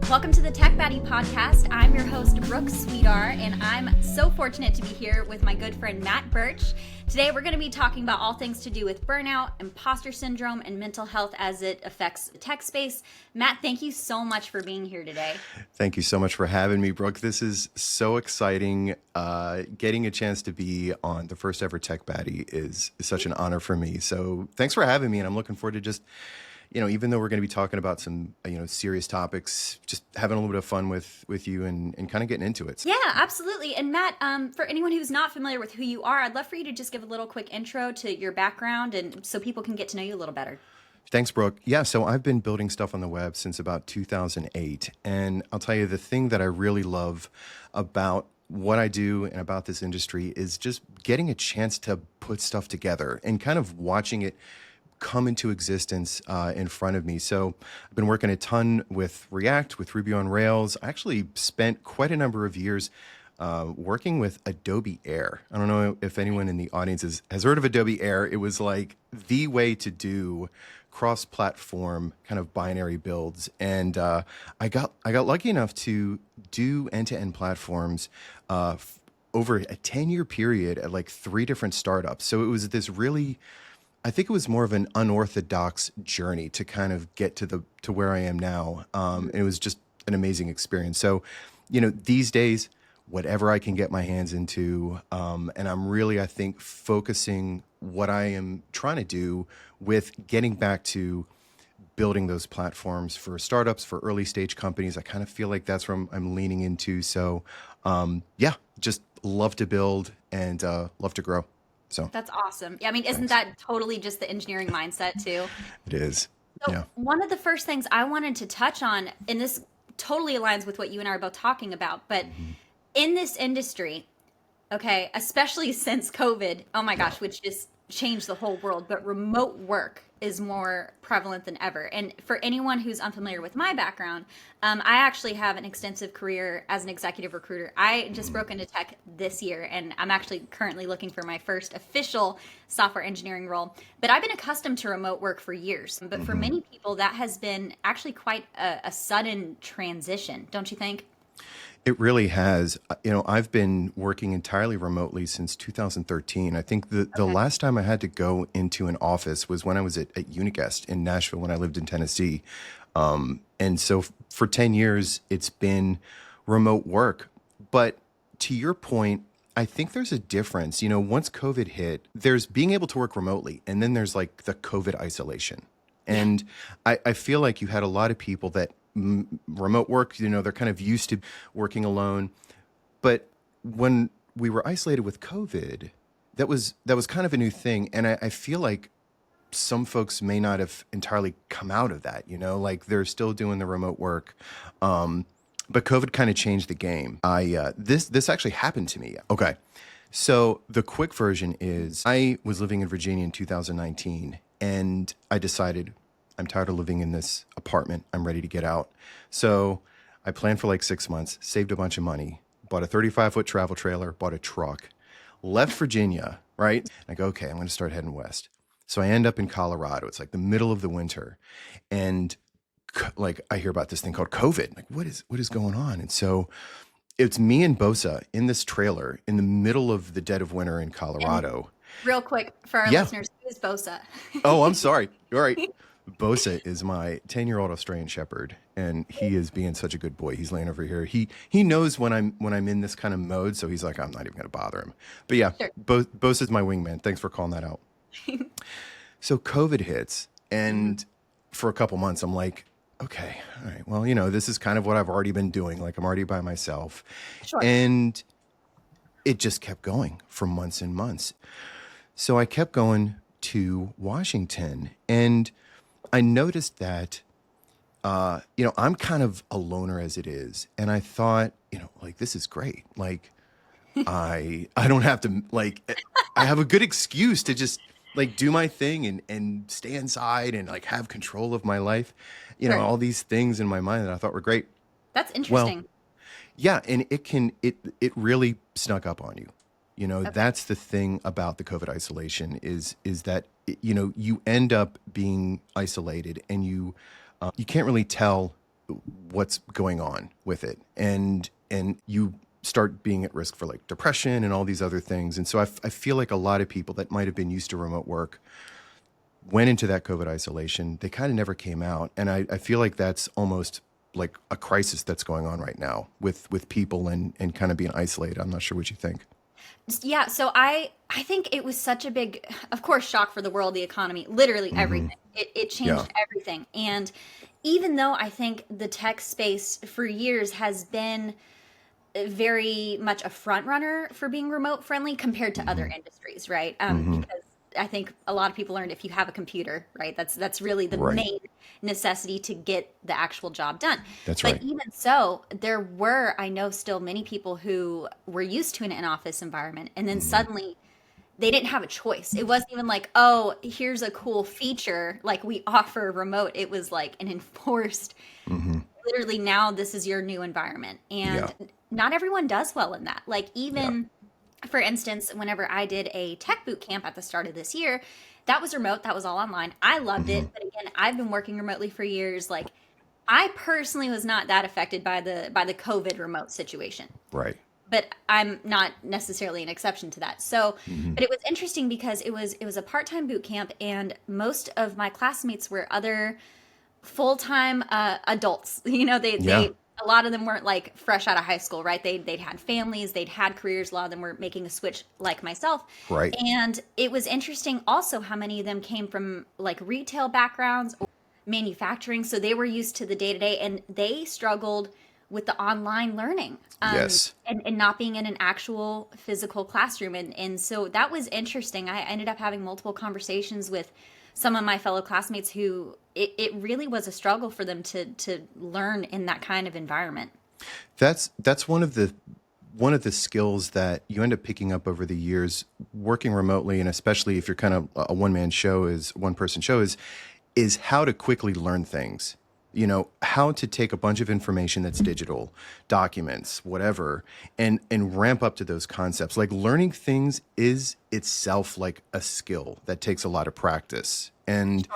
Welcome to the Tech Baddie podcast. I'm your host, Brooke Sweedar, and I'm so fortunate to be here with my good friend, Matt Burch. Today, we're going to be talking about all things to do with burnout, imposter syndrome, and mental health as it affects the tech space. Matt, thank you so much for being here today. Thank you so much for having me, Brooke. This is so exciting. Getting a chance to be on the first ever Tech Baddie is such an honor for me. So thanks for having me, and I'm looking forward to just even though we're going to be talking about some, serious topics, just having a little bit of fun with you and kind of getting into it. Yeah, absolutely. And Matt, for anyone who's not familiar with who you are, I'd love for you to just give a little quick intro to your background and so people can get to know you a little better. Thanks, Brooke. Yeah, so I've been building stuff on the web since about 2008. And I'll tell you, the thing that I really love about what I do and about this industry is just getting a chance to put stuff together and kind of watching it come into existence in front of me. So I've been working a ton with React, with Ruby on Rails. I actually spent quite a number of years working with Adobe Air. I don't know if anyone in the audience has heard of Adobe Air. It was like the way to do cross-platform kind of binary builds. And I got lucky enough to do end-to-end platforms over a 10-year period at like 3 different startups. So it was this really, I think it was more of an unorthodox journey to kind of get to where I am now. And it was just an amazing experience. So, these days, whatever I can get my hands into, and I'm really, I think, focusing what I am trying to do with getting back to building those platforms for startups, for early stage companies. I kind of feel like that's where I'm leaning into. So, just love to build and love to grow. So that's awesome. Yeah, I mean, isn't that totally just the engineering mindset too? It is. So Yeah. One of the first things I wanted to touch on, and this totally aligns with what you and I are both talking about, but in this industry, okay, especially since COVID, oh my gosh, which just changed the whole world, but remote work is more prevalent than ever. And for anyone who's unfamiliar with my background, I actually have an extensive career as an executive recruiter. I just broke into tech this year, and I'm actually currently looking for my first official software engineering role. But I've been accustomed to remote work for years. But for many people, that has been actually quite a sudden transition, don't you think? It really has. I've been working entirely remotely since 2013. I think the last time I had to go into an office was when I was at Uniguest in Nashville when I lived in Tennessee. And so for 10 years, it's been remote work. But to your point, I think there's a difference. Once COVID hit, there's being able to work remotely, and then there's like the COVID isolation. And I feel like you had a lot of people that remote work, they're kind of used to working alone. But when we were isolated with COVID, that was kind of a new thing. And I feel like some folks may not have entirely come out of that, like they're still doing the remote work. But COVID kind of changed the game. This actually happened to me. Okay. So the quick version is I was living in Virginia in 2019, and I decided I'm tired of living in this apartment. I'm ready to get out. So I planned for like 6 months, saved a bunch of money, bought a 35-foot travel trailer, bought a truck, left Virginia, right? I go, okay, I'm going to start heading west. So I end up in Colorado. It's like the middle of the winter. And like I hear about this thing called COVID. Like, what is going on? And so it's me and Bosa in this trailer in the middle of the dead of winter in Colorado. And real quick for our listeners, who is Bosa? Oh, I'm sorry. You're right. Bosa is my 10-year-old Australian Shepherd, and he is being such a good boy. He's laying over here. He knows when I'm in this kind of mode, so he's like, I'm not even going to bother him. But yeah, sure. Bosa's my wingman. Thanks for calling that out. So COVID hits, and for a couple months, I'm like, okay, all right, well, this is kind of what I've already been doing. Like I'm already by myself. Sure. And it just kept going for months and months. So I kept going to Washington, and I noticed that, I'm kind of a loner as it is. And I thought, like, this is great. Like, I don't have to, like, I have a good excuse to just, like, do my thing and stay inside and, like, have control of my life. Right. All these things in my mind that I thought were great. That's interesting. Well, yeah, and it really snuck up on you. Okay. That's the thing about the COVID isolation is that, you end up being isolated, and you can't really tell what's going on with it. And you start being at risk for like depression and all these other things. And so I feel like a lot of people that might have been used to remote work went into that COVID isolation. They kind of never came out. And I feel like that's almost like a crisis that's going on right now with people and kind of being isolated. I'm not sure what you think. Yeah, so I think it was such a big, of course, shock for the world, the economy, literally everything. It Yeah. changed everything. And even though I think the tech space for years has been very much a front runner for being remote friendly compared to other industries, right? Because I think a lot of people learned if you have a computer, right, that's really the Right. main necessity to get the actual job done. That's But right. even so, there were, I know, still many people who were used to an in-office environment, and then suddenly they didn't have a choice. It wasn't even like, oh, here's a cool feature like we offer remote. It was like an enforced, literally now this is your new environment. Yeah. And not everyone does well in that. Like even for instance, whenever I did a tech boot camp at the start of this year, that was remote, that was all online. I loved it. But again, I've been working remotely for years. Like I personally was not that affected by the COVID remote situation. Right. But I'm not necessarily an exception to that. So, but it was interesting because it was a part-time boot camp and most of my classmates were other full-time adults. You know, Yeah. they a lot of them weren't like fresh out of high school, right? They'd had families, they'd had careers. A lot of them were making a switch like myself. Right. And it was interesting also how many of them came from like retail backgrounds or manufacturing. So they were used to the day-to-day and they struggled with the online learning Yes. and not being in an actual physical classroom. And so that was interesting. I ended up having multiple conversations with some of my fellow classmates who it really was a struggle for them to learn in that kind of environment. That's one of the skills that you end up picking up over the years working remotely, and especially if you're kind of a one person show is how to quickly learn things. You know, how to take a bunch of information that's digital, documents, whatever, and ramp up to those concepts. Like learning things is itself like a skill that takes a lot of practice. And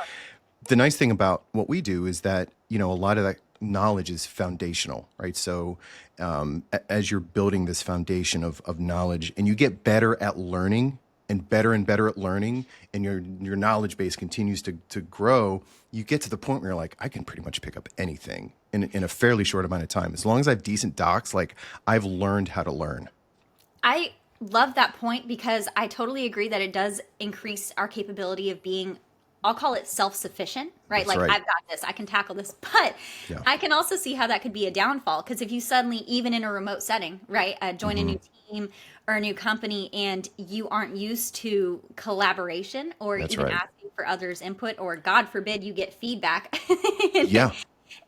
the nice thing about what we do is that, you know, a lot of that knowledge is foundational, right? So as you're building this foundation of knowledge and you get better at learning and better at learning and your knowledge base continues to grow, you get to the point where you're like, I can pretty much pick up anything in a fairly short amount of time. As long as I have decent docs, like I've learned how to learn. I love that point because I totally agree that it does increase our capability of being, I'll call it self-sufficient, right? That's Like right. I've got this, I can tackle this. But Yeah. I can also see how that could be a downfall because if you suddenly, even in a remote setting, right, join a new team or a new company and you aren't used to collaboration or That's even right. asking for others' input, or God forbid you get feedback Yeah,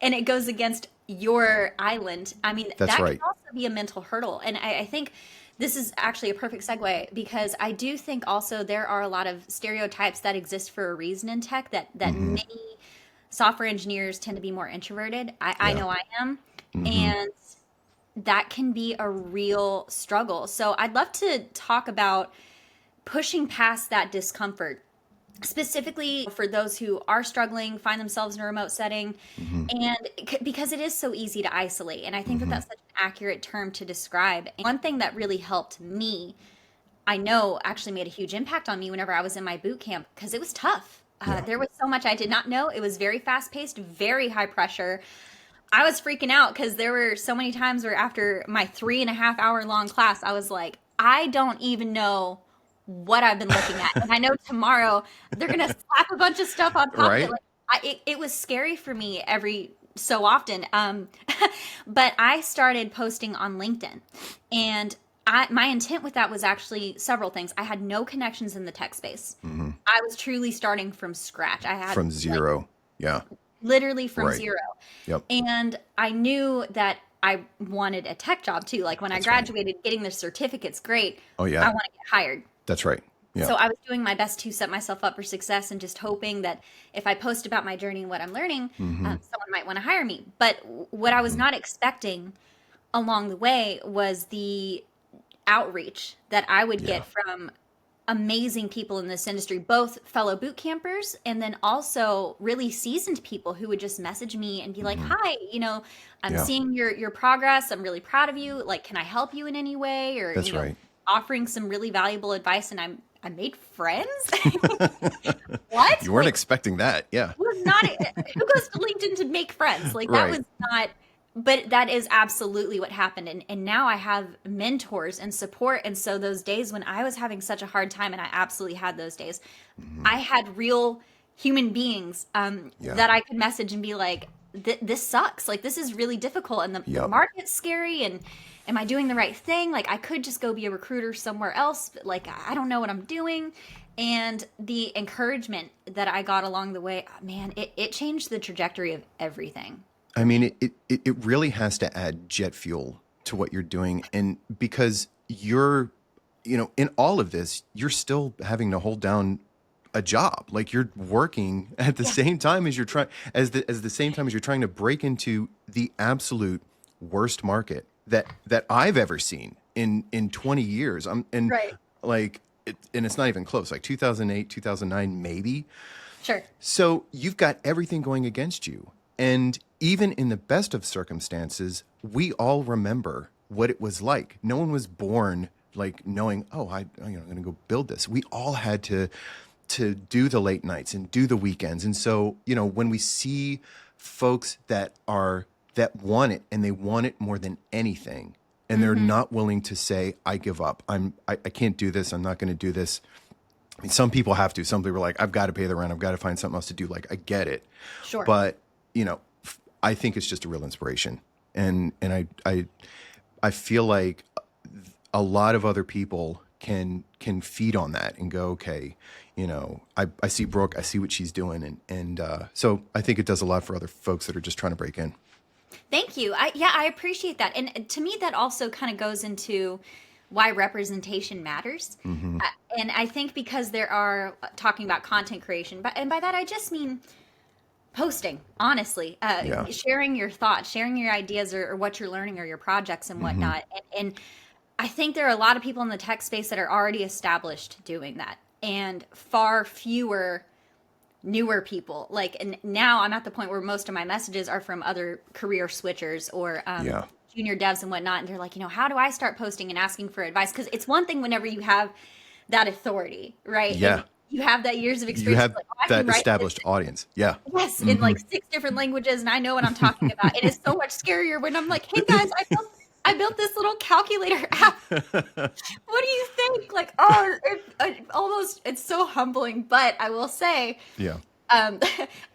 and it goes against your island. I mean, that's that can right. also be a mental hurdle. And I think this is actually a perfect segue because I do think also there are a lot of stereotypes that exist for a reason in tech that many software engineers tend to be more introverted. I Yeah. know I am. And that can be a real struggle. So I'd love to talk about pushing past that discomfort specifically for those who are struggling, find themselves in a remote setting, and because it is so easy to isolate. And I think that that's such an accurate term to describe. And one thing that really helped me, I know actually made a huge impact on me whenever I was in my boot camp, because it was tough. Yeah. There was so much I did not know. It was very fast paced, very high pressure. I was freaking out because there were so many times where after my 3.5 hour long class, I was like, I don't even know what I've been looking at. And I know tomorrow they're going to slap a bunch of stuff on top of it. Right. Like, it was scary for me every so often. But I started posting on LinkedIn. And my intent with that was actually several things. I had no connections in the tech space. I was truly starting from scratch. I had From like zero. Yeah. literally from Right. zero. Yep. And I knew that I wanted a tech job too. Like when I That's right. graduated, getting the certificate's great. Oh I yeah. want to get hired. That's right. Yeah. So I was doing my best to set myself up for success and just hoping that if I post about my journey and what I'm learning, someone might want to hire me. But what I was not expecting along the way was the outreach that I would Yeah. get from amazing people in this industry, both fellow boot campers and then also really seasoned people who would just message me and be like, Hmm. "Hi, I'm Yeah, seeing your progress. I'm really proud of you. Like, can I help you in any way?" Or, that's right. offering some really valuable advice, and I made friends. What? You weren't Like, expecting that. Yeah. was not who goes to LinkedIn to make friends? Like, that Right. was not, but that is absolutely what happened. And now I have mentors and support. And so those days when I was having such a hard time, and I absolutely had those days, Hmm. I had real human beings Yeah. that I could message and be like, this sucks. Like, this is really difficult, and the Yep. market's scary, and am I doing the right thing? Like, I could just go be a recruiter somewhere else, but like, I don't know what I'm doing. And the encouragement that I got along the way, man, it changed the trajectory of everything I for mean, me. it really has to add jet fuel to what you're doing. And because you're, in all of this, you're still having to hold down a job. Like you're working at the Yeah. same time as you're trying, as the same time as you're trying to break into the absolute worst market that I've ever seen in 20 years. And Right. like, and it's not even close, like 2008, 2009, maybe. Sure. So you've got everything going against you. And even in the best of circumstances, we all remember what it was like. No one was born like knowing, oh, I'm going to go build this. We all had to do the late nights and do the weekends. And so, when we see folks that want it and they want it more than anything, and they're Hmm. not willing to say, I give up. I can't do this. I'm not going to do this. I mean, some people have to. Some people are like, I've got to pay the rent. I've got to find something else to do. Like, I get it. Sure. But, I think it's just a real inspiration. And I feel like a lot of other people can feed on that and go, okay, I see Brooke, I see what she's doing. And so I think it does a lot for other folks that are just trying to break in. Thank you. I appreciate that. And to me, that also kind of goes into why representation matters. Hmm. And I think because there are talking about content creation, and by that I just mean posting, honestly, Yeah. sharing your thoughts, sharing your ideas, or what you're learning, or your projects and Hmm. whatnot. And I think there are a lot of people in the tech space that are already established doing that, and far fewer newer people. Like, and now I'm at the point where most of my messages are from other career switchers or Yeah. junior devs and whatnot. And they're like, how do I start posting and asking for advice? Because it's one thing whenever you have that authority, right? Yeah. And you have that years of You experience, have like, I can that write this, established audience. Yeah. yes, in Hmm. like 6 different languages, and I know what I'm talking about. It is so much scarier when I'm like, hey guys, I built this little calculator app. What do you think? Like, oh, it's so humbling. But I will say, Yeah. um,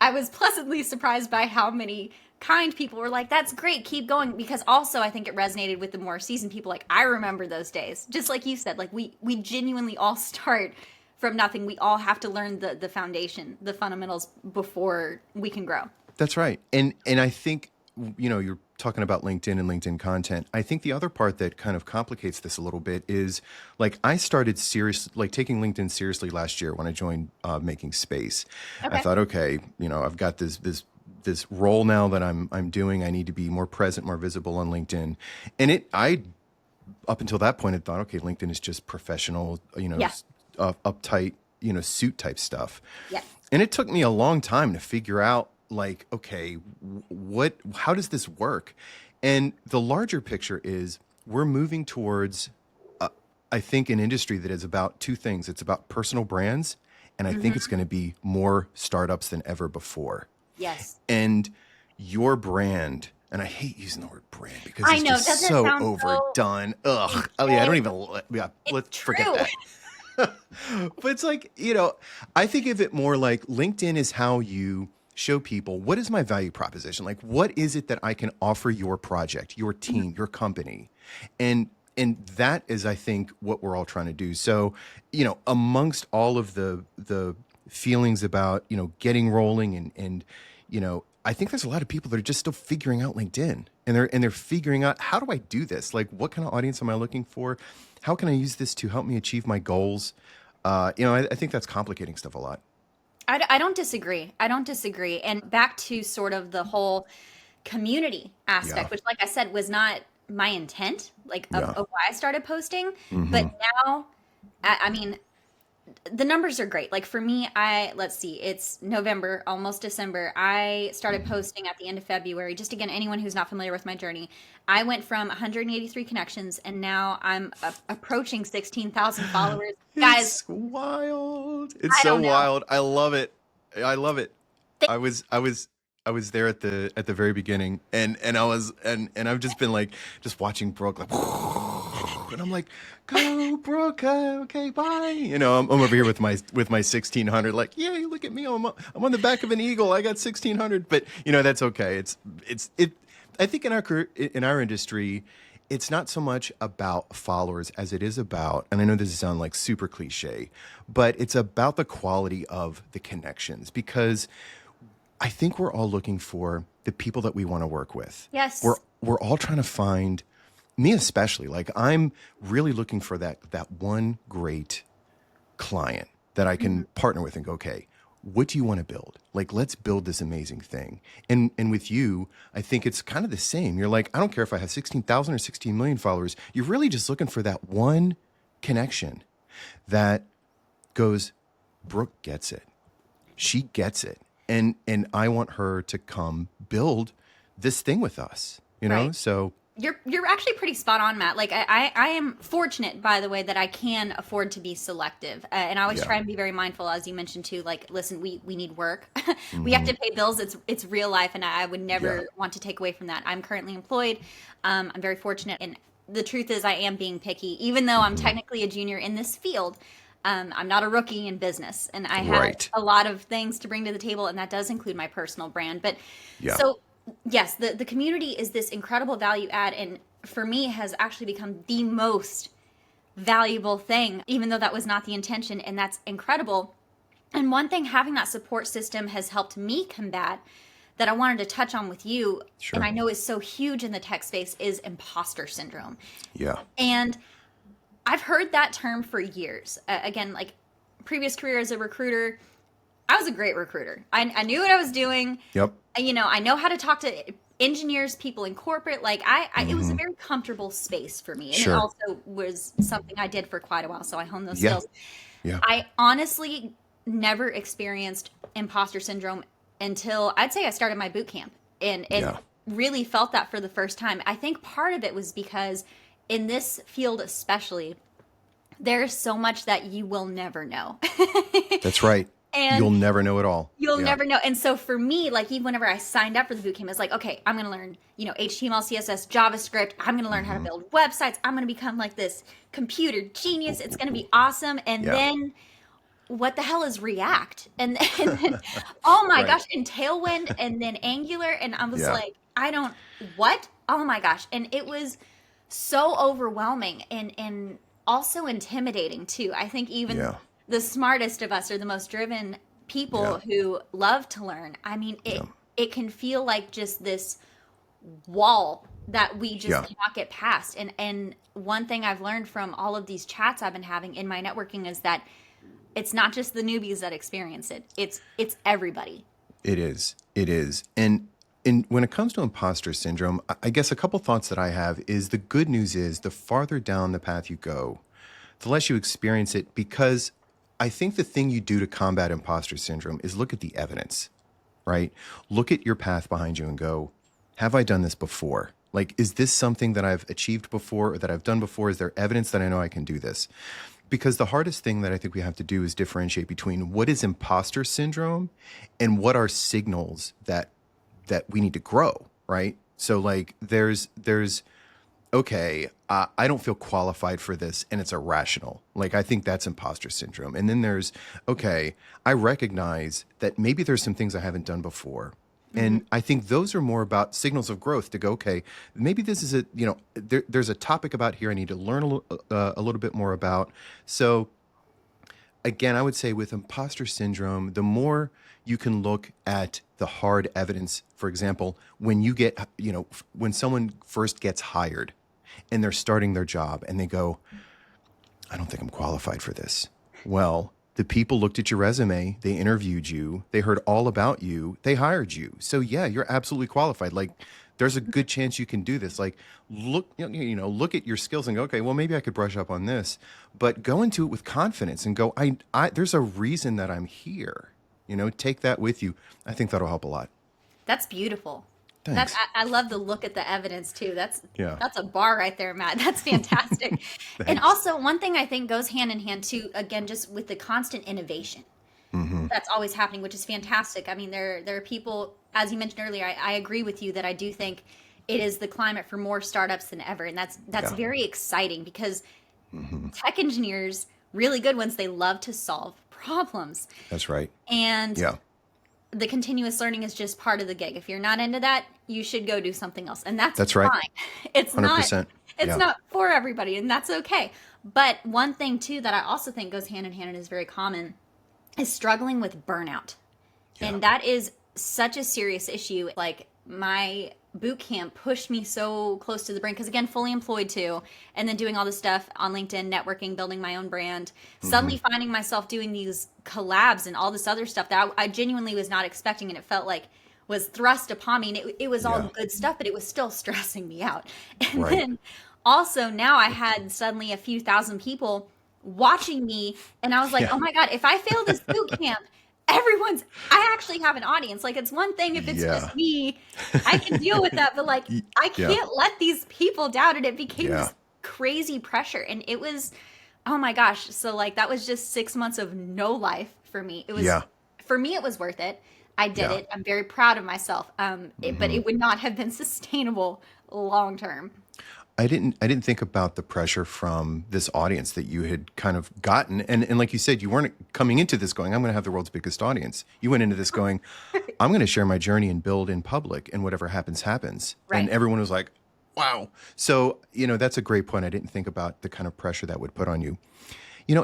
I was pleasantly surprised by how many kind people were like, that's great, keep going. Because also, I think it resonated with the more seasoned people. Like, I remember those days. Just like you said, like, we genuinely all start from nothing. We all have to learn the foundation, the fundamentals before we can grow. That's right. And I think, you're talking about LinkedIn and LinkedIn content. I think the other part that kind of complicates this a little bit is like I started taking LinkedIn seriously last year when I joined Making Space. I Okay. thought, okay, I've got this role now that I'm doing. I need to be more present, more visible on LinkedIn. And I up until that point had thought, okay, LinkedIn is just professional, Yeah. uptight, suit type stuff. Yeah. And it took me a long time to figure out like, okay, how does this work? And the larger picture is we're moving towards, I think, an industry that is about two things. It's about personal brands. And I think it's Hmm. going to be more startups than ever before. Yes. And your brand, and I hate using the word brand because I it's know. just Doesn't it so sound so overdone. Ugh. Oh yeah, I cliche? don't even, yeah, It's let's forget true. that. But it's like, I think of it more like LinkedIn is how you show people what is my value proposition? Like, what is it that I can offer your project, your team, your company? And that is, I think, what we're all trying to do. So, amongst all of the feelings about, getting rolling and I think there's a lot of people that are just still figuring out LinkedIn and they're figuring out how do I do this? Like, what kind of audience am I looking for? How can I use this to help me achieve my goals? I think that's complicating stuff a lot. I don't disagree. I don't disagree. And back to sort of the whole community Yeah. aspect, which, like I said, was not my intent, like Yeah. of why I started posting. But Hmm. now, I mean, the numbers are great. Like for me, let's see, it's November, almost December. I started posting at the end of February. Just again, anyone who's not familiar with my journey, I went from 183 connections and now I'm approaching 16,000 followers. Guys, It's wild. It's I so don't know. wild. I love it. I love it. I was there at the very beginning, and I was and I've just been like just watching Brooke like, and I'm like, go Brooke, okay, bye. I'm over here with my 1600, like, yay, look at me, I'm on the back of an eagle. I got 1600, but that's okay. It. I think in our industry, it's not so much about followers as it is about, and I know this sounds like super cliche, but it's about the quality of the connections, because I think we're all looking for the people that we want to work with. We're Yes. we're all trying to find, me especially, like I'm really looking for that one great client that I can partner with and go, okay, what do you want to build? Like, let's build this amazing thing. And with you, I think it's kind of the same. You're like, I don't care if I have 16,000 or 16 million followers. You're really just looking for that one connection that goes, Brooke gets it. She gets it. And I want her to come build this thing with us, Right. So You're actually pretty spot on, Matt. Like I am fortunate, by the way, that I can afford to be selective, and I always yeah. try and be very mindful, as you mentioned too. Like, listen, we need work, we have Hmm. to pay bills. It's real life, and I would Yeah. never want to take away from that. I'm currently employed. I'm very fortunate, and the truth is, I am being picky, even though I'm Hmm. technically a junior in this field. I'm not a rookie in business, and I have Right. a lot of things to bring to the table, and that does include my personal brand. But Yeah. so yes, the community is this incredible value add, and for me has actually become the most valuable thing, even though that was not the intention, and that's incredible. And one thing having that support system has helped me combat that I wanted to touch on with you, and Sure. I know is so huge in the tech space, is imposter syndrome. Yeah. And I've heard that term for years. Again, like previous career as a recruiter, I was a great recruiter. I knew what I was doing. Yep. I know how to talk to engineers, people in corporate. Like it was a Hmm. very comfortable space for me, and it Sure. also was something I did for quite a while. So I honed those Yeah. skills. Yeah. I honestly never experienced imposter syndrome until I'd say I started my boot camp, and Yeah. really felt that for the first time. I think part of it was because in this field especially, there's so much that you will never know. That's right. And You'll never know it all. you'll Yeah. never know. And so for me, like even whenever I signed up for the boot camp, it's like, okay, I'm going to learn, HTML, CSS, JavaScript. I'm going to learn how to Hmm. build websites. I'm going to become like this computer genius. It's going to be awesome. And Yeah. then what the hell is React? And then, oh my Right. gosh, and Tailwind and then Angular. And I was Yeah. like, what? Oh my gosh. And it was so overwhelming and also intimidating too. I think even Yeah. the smartest of us are the most driven Yeah. people who love to learn. I mean, Yeah. it can feel like just this wall that we just Yeah. cannot get past. And one thing I've learned from all of these chats I've been having in my networking is that it's not just the newbies that experience it. It's everybody. It is. It is. And when it comes to imposter syndrome, I guess a couple thoughts that I have is the good news is the farther down the path you go, the less you experience it, because I think the thing you do to combat imposter syndrome is look at the evidence, right? Look at your path behind you and go, have I done this before? Like, is this something that I've achieved before or that I've done before? Is there evidence that I know I can do this? Because the hardest thing that I think we have to do is differentiate between what is imposter syndrome and what are signals that we need to grow, right? So like there's okay, I don't feel qualified for this and it's irrational. Like I think that's imposter syndrome. And then there's, okay, I recognize that maybe there's some things I haven't done before. Hmm. And I think those are more about signals of growth to go, okay, maybe this is there's a topic about here I need to learn a little bit more about. So again, I would say with imposter syndrome, the more you can look at the hard evidence, for example, when you get, when someone first gets hired and they're starting their job and they go, I don't think I'm qualified for this. Well, the people looked at your resume, they interviewed you, they heard all about you, they hired you. So yeah, you're absolutely qualified. Like there's a good chance you can do this. Like, look, look at your skills and go, okay, well, maybe I could brush up on this, but go into it with confidence and go, there's a reason that I'm here. Take that with you. I think that'll help a lot. That's beautiful. Thanks. I love the look at the evidence too. That's Yeah. a bar right there, Matt. That's fantastic. And Thanks. also one thing I think goes hand in hand too, again, just with the constant innovation that's always happening, which is fantastic. I mean, there are people, as you mentioned earlier, I agree with you that I do think it is the climate for more startups than ever. And that's Yeah. very exciting because tech engineers, really good ones, they love to solve problems. That's right. And Yeah. the continuous learning is just part of the gig. If you're not into that, you should go do something else. And that's right. fine. It's 100%. it's Yeah. not for everybody, and that's okay. But one thing too that I also think goes hand in hand and is very common is struggling with burnout. Yeah. And that is such a serious issue. Like my boot camp pushed me so close to the brink because, again, fully employed too, and then doing all this stuff on LinkedIn, networking, building my own brand, suddenly finding myself doing these collabs and all this other stuff that I genuinely was not expecting, and it felt like was thrust upon me, and it was all Yeah. good stuff, but it was still stressing me out. And Right. then also now I had suddenly a few thousand people watching me, and I was like, Yeah. oh my God, if I fail this boot camp, I actually have an audience. Like, it's one thing if it's Yeah. just me, I can deal with that, but like, I Yeah. can't let these people down. And it became Yeah. this crazy pressure. And it was, oh my gosh. So like, that was just 6 months of no life for me. It was, Yeah. for me, it was worth it. I did Yeah. it. I'm very proud of myself. But it would not have been sustainable long term. I didn't think about the pressure from this audience that you had kind of gotten. And like you said, you weren't coming into this going, I'm going to have the world's biggest audience. You went into this going, I'm going to share my journey and build in public, and whatever happens, happens. Right. And everyone was like, wow. So, that's a great point. I didn't think about the kind of pressure that would put on you.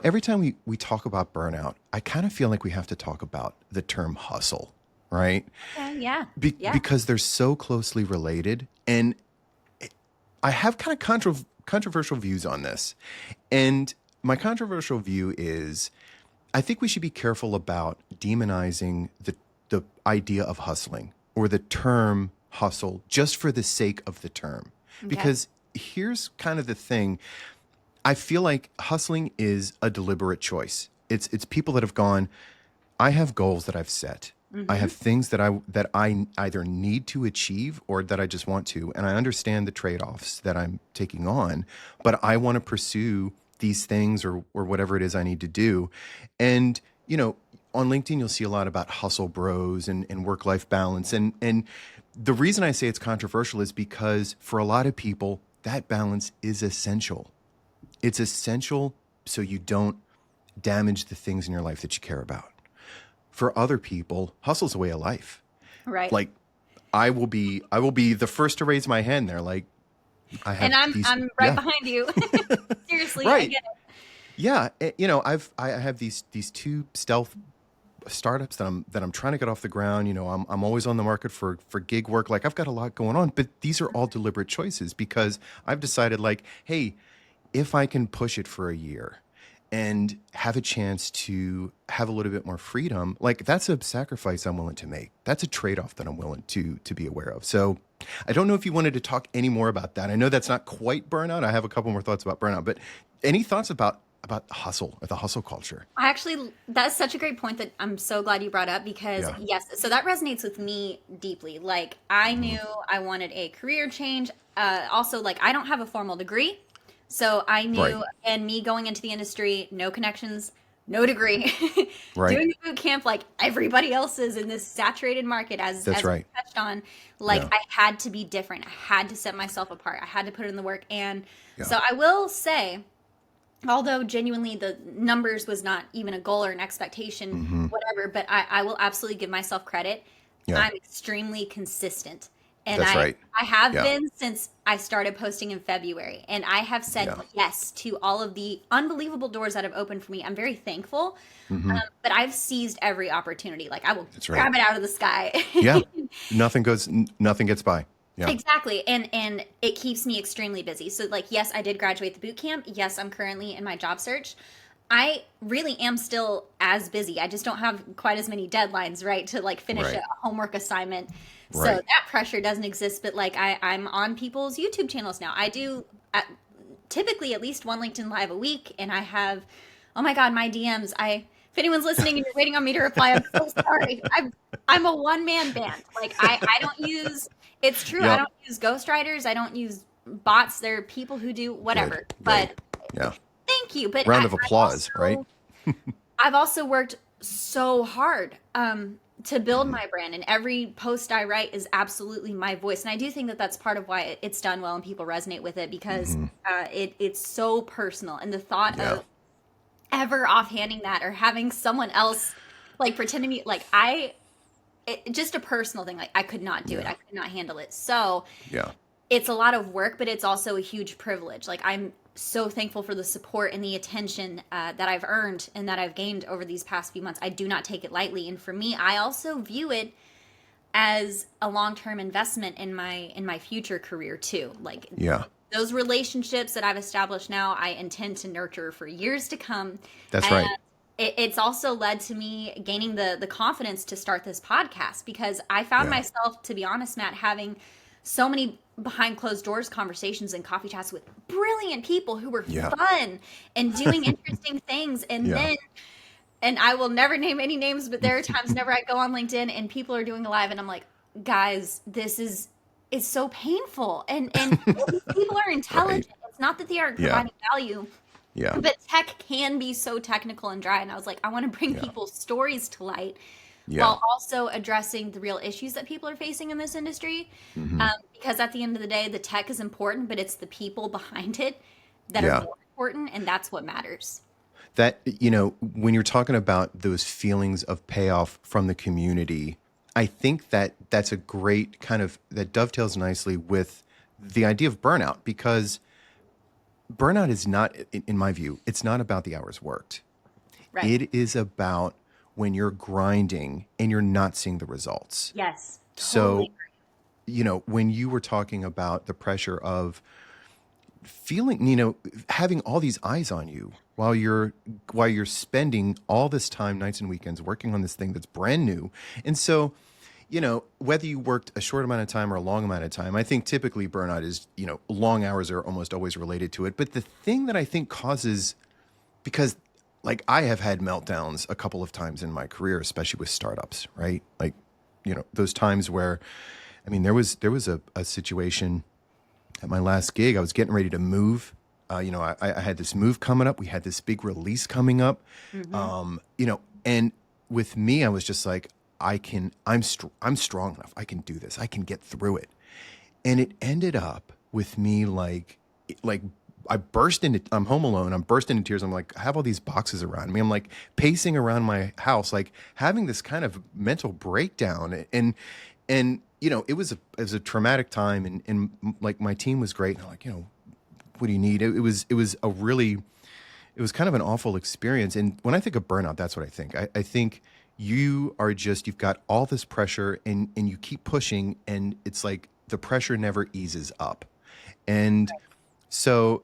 Every time we talk about burnout, I kind of feel like we have to talk about the term hustle, right? Yeah. Yeah. Because they're so closely related. And I have kind of controversial views on this. And my controversial view is I think we should be careful about demonizing the idea of hustling or the term hustle just for the sake of the term. Okay. Because here's kind of the thing. I feel like hustling is a deliberate choice. It's people that have gone, I have goals that I've set. I have things that I either need to achieve or that I just want to, and I understand the trade-offs that I'm taking on, but I want to pursue these things or whatever it is I need to do. And on LinkedIn you'll see a lot about hustle bros and work-life balance, and the reason I say it's controversial is because for a lot of people that balance is essential. It's essential so you don't damage the things in your life that you care about. For other people, hustle's a way of life. Right. Like I will be the first to raise my hand there. Like I have I'm right yeah. behind you. Seriously, I Right. get it. Yeah, I have these two stealth startups that I'm trying to get off the ground. I'm always on the market for gig work. Like I've got a lot going on, but these are all deliberate choices because I've decided like, hey, if I can push it for a year and have a chance to have a little bit more freedom, like that's a sacrifice I'm willing to make. That's a trade-off that I'm willing to be aware of. So I don't know if you wanted to talk any more about that. I know that's not quite burnout. I have a couple more thoughts about burnout, but any thoughts about hustle or the hustle culture? That's such a great point that I'm so glad you brought up because Yeah. yes, so that resonates with me deeply. Like I knew I wanted a career change. Also, like I don't have a formal degree. So I knew, Right. and me going into the industry, no connections, no degree, Right. doing a boot camp like everybody else is in this saturated market, as That's we right. touched on. Like Yeah. I had to be different. I had to set myself apart. I had to put in the work. And Yeah. so I will say, although genuinely the numbers was not even a goal or an expectation, whatever, but I will absolutely give myself credit. Yeah. I'm extremely consistent. And That's right. I have Yeah. been since I started posting in February. And I have said Yeah. yes to all of the unbelievable doors that have opened for me. I'm very thankful. But I've seized every opportunity. Like I will That's right. grab it out of the sky. Yeah. Nothing gets by. Yeah. Exactly. And it keeps me extremely busy. So like, yes, I did graduate the boot camp. Yes, I'm currently in my job search. I really am still as busy. I just don't have quite as many deadlines, right? To like finish Right. a homework assignment. So Right. that pressure doesn't exist, but like I'm on people's YouTube channels now. I do typically at least one LinkedIn Live a week, and I have, oh my God, my DMs. If anyone's listening and you're waiting on me to reply, I'm so sorry. I'm a one man band. Like I don't use. It's true. I Yep. don't use ghostwriters. I don't use bots. There are people who do Good. whatever. Good. But Yeah. thank you. But Round of applause, right? I've also worked so hard to build my brand, and every post I write is absolutely my voice. And I do think that that's part of why it's done well and people resonate with it, because it's so personal. And the thought Yeah. of ever offhanding that or having someone else like pretend to be like just a personal thing. Like I could not do it. I could not handle it. So Yeah. it's a lot of work, but it's also a huge privilege. Like I'm so thankful for the support and the attention that I've earned and that I've gained over these past few months. I do not take it lightly, and for me, I also view it as a long-term investment in my future career too. Like Yeah. those relationships that I've established now, I intend to nurture for years to come. That's And right. it's also led to me gaining the confidence to start this podcast, because I found Yeah. myself, to be honest, Matt, having so many behind closed doors conversations and coffee chats with brilliant people who were Yeah. fun and doing interesting things. And Yeah. then, and I will never name any names, but there are times whenever I go on LinkedIn and people are doing a live and I'm like, guys, it's so painful. And these people are intelligent. It's not that they aren't Yeah. providing value, Yeah. but tech can be so technical and dry. And I was like, I want to bring Yeah. people's stories to light Yeah. while also addressing the real issues that people are facing in this industry. Because at the end of the day, the tech is important, but it's the people behind it that Yeah. are more important. And that's what matters. That, when you're talking about those feelings of payoff from the community, I think that that's a great that dovetails nicely with the idea of burnout, because burnout is not, in my view, it's not about the hours worked. Right. It is about when you're grinding and you're not seeing the results. Yes. So, Totally. when you were talking about the pressure of feeling, having all these eyes on you while you're spending all this time, nights and weekends, working on this thing that's brand new. And so, whether you worked a short amount of time or a long amount of time, I think typically burnout is, long hours are almost always related to it. But the thing that I think causes, because like I have had meltdowns a couple of times in my career, especially with startups, right? Like, those times where, there was a situation at my last gig. I was getting ready to move. I had this move coming up. We had this big release coming up. And with me, I was just like, I'm strong enough. I can do this. I can get through it. And it ended up with me like I'm home alone. I'm bursting into tears. I'm like, I have all these boxes around me. I'm like pacing around my house, like having this kind of mental breakdown. And it was a traumatic time. And like my team was great. And I'm like, what do you need? It was kind of an awful experience. And when I think of burnout, that's what I think. I think you've got all this pressure and you keep pushing, and it's like the pressure never eases up. And so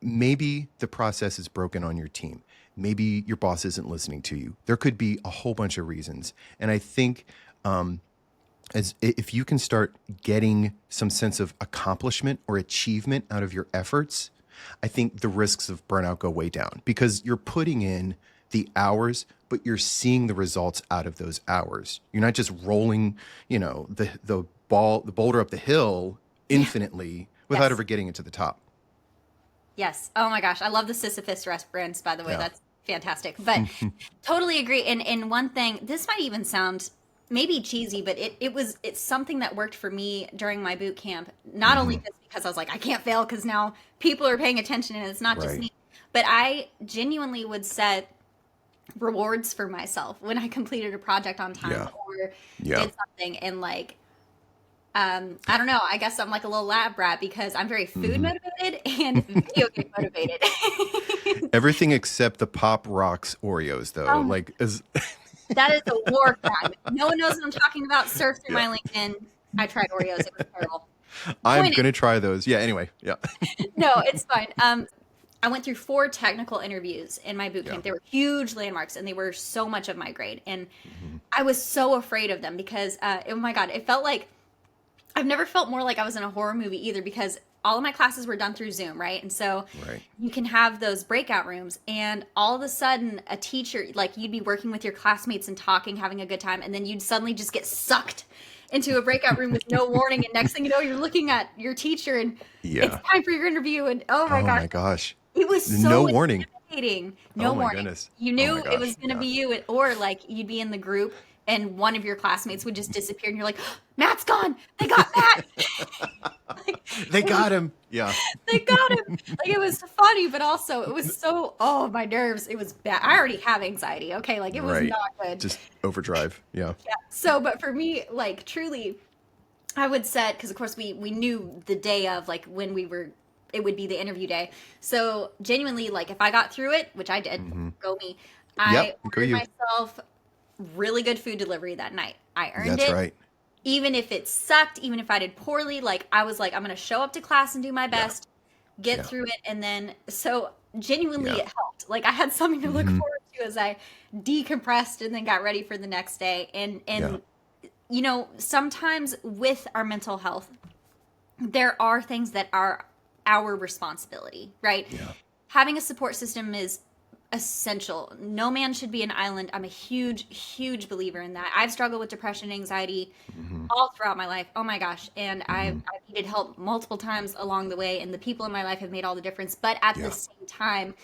maybe the process is broken on your team. Maybe your boss isn't listening to you. There could be a whole bunch of reasons. And I think if you can start getting some sense of accomplishment or achievement out of your efforts, I think the risks of burnout go way down, because you're putting in the hours, but you're seeing the results out of those hours. You're not just rolling, the boulder up the hill infinitely without Yes. ever getting it to the top. Yes. Oh my gosh. I love the Sisyphus reference, by the way. Yeah. That's fantastic. But totally agree. And one thing, this might even sound maybe cheesy, but it's something that worked for me during my boot camp. Not only just because I was like, I can't fail because now people are paying attention and it's not just Right. me, but I genuinely would set rewards for myself when I completed a project on time Yeah. or Yeah. did something. And like, I don't know, I guess I'm like a little lab rat because I'm very food motivated and video game motivated. Everything except the Pop Rocks Oreos, though. Oh, Like, that is a war crime. No one knows what I'm talking about. Surf through my LinkedIn. I tried Oreos. It was terrible. I'm Point going to try those. Yeah, anyway. Yeah. No, it's fine. I went through 4 technical interviews in my boot Yeah. camp. They were huge landmarks, and they were so much of my grade. And Hmm. I was so afraid of them because, oh my God, it felt like I've never felt more like I was in a horror movie either, because all of my classes were done through Zoom, right? And so Right. you can have those breakout rooms, and all of a sudden, a teacher, like you'd be working with your classmates and talking, having a good time, and then you'd suddenly just get sucked into a breakout room with no warning. And next thing you know, you're looking at your teacher, and it's Yeah. time for your interview. And oh my Oh gosh, my gosh. it was No so warning. intimidating. No Oh my warning. goodness. You Oh my knew it gosh. was going to Yeah. be you, or like you'd be in the group and one of your classmates would just disappear, and you're like, Matt's gone. They got Matt. Like, They it was, got him. Yeah. they got him. Like, it was funny, but also it was so, oh, my nerves. It was bad. I already have anxiety. Okay. Like, it was Right. not good. Just overdrive. Yeah. Yeah. So, but for me, like, truly, I would set, because of course we knew the day of, like, when it would be the interview day. So genuinely, like, if I got through it, which I did, Hmm. go me, Yep. I Go ordered you. myself really good food delivery that night. I earned That's it. right. Even if it sucked, even if I did poorly, like, I was like, I'm going to show up to class and do my Yeah. best, get Yeah. through it. And then, so genuinely, Yeah. it helped. Like, I had something to look Hmm. forward to as I decompressed and then got ready for the next day. Yeah. You know, sometimes with our mental health, there are things that are our responsibility, right? Yeah. Having a support system is essential. No man should be an island. I'm a huge, huge believer in that. I've struggled with depression, anxiety Hmm. all throughout my life. Oh my gosh. And Hmm. I've needed help multiple times along the way, and the people in my life have made all the difference. But at the Yeah. same time,